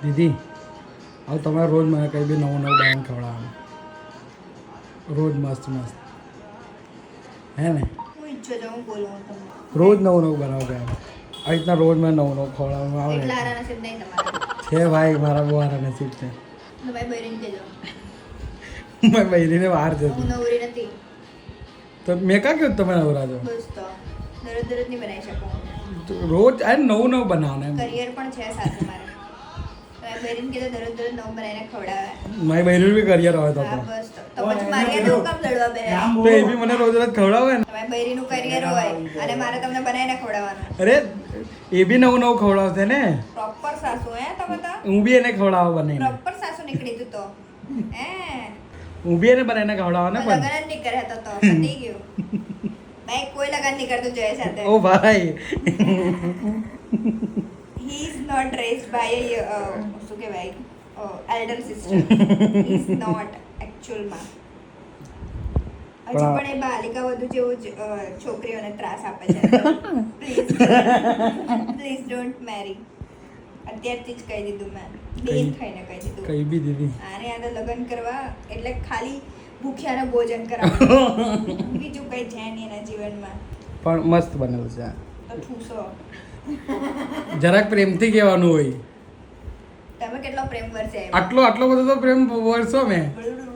દીદી હવે તમારે રોજ મને કંઈ બી નવું નવું બનાવીને ખવડાવવાનું, રોજ મસ્ત મસ્ત, હે ને? હું ઈચ્છો તો હું બોલું તમને. રોજ નવું નવું બનાવો એમ, આ રીતના રોજ મને નવું નવું ખવડાવવાનું આવે એટલા હારા નસીબ નહીં તમારા. છે ભાઈ, મારા બહુ હારા નસીબ છે. તો ભાઈ બહેરીને કહેજો મેં બૈરીને વાર હું જતી નવરી નથી. તો મેં કાં કીધું તમે નવરાજો? બસ તો દરરોજ દરરોજ નહીં બનાવી શકું. રોજ આ નવું નવું બનાવવાનું એમ. કરિયર પણ છે સાથે મારે. તો બહેરીને કહેજો દરરોજ દરરોજ નવું બનાવીને ખવડાવે. મારી બૈરીનું બી કરિયર હોય તો હા બસ તો પછી મારી હાથે હું કામ લડવા બેહ્યા? તો એ બી મને રોજ રોજ ખવડાવે ને. તમારી બૈરીનું કરિયર હોય અને મારે તમને બનાવીને ખવડાવવાનું. અરે એ બી નવું નવું ખવડાવશે ને, પ્રોપર સાસુ હે તમે તો? હું બી એને ખવડાવવા બનાવીને, પ્રોપર સાસુ નીકળી તું તો. હે હું બી એને બનાવીને ખવડાવવા ને. પણ લગન જ નહીં કરે તો પતી ગયું. ભાઈ કોઈ લગન નહીં કરતું જય સાથે. ઓ ભાઈ He is not raised by a શું કહેવાય elder sister. He is not actual માં. હજી પણ એ બાલિકા વધુ જેવું જ છોકરીઓને ત્રાસ આપે છે. પ્લીઝ ડોન્ટ મેરી. અત્યારથી જ કહી દીધું મેં, બેન થઈને કહી દીધું. કઈ બી દીદી આને આને લગ્ન કરવા એટલે ખાલી ભૂખ્યાને ભોજન કરાવવું. બીજું કઈ છે નહીં એના જીવનમાં. પણ મસ્ત બનેલું છે. તો ઠૂસો. જરાક પ્રેમથી કહેવાનું હોય. તમે કેટલો પ્રેમ કરશે? આટલો આટલો બધો તો પ્રેમ વરસો મેં. બળું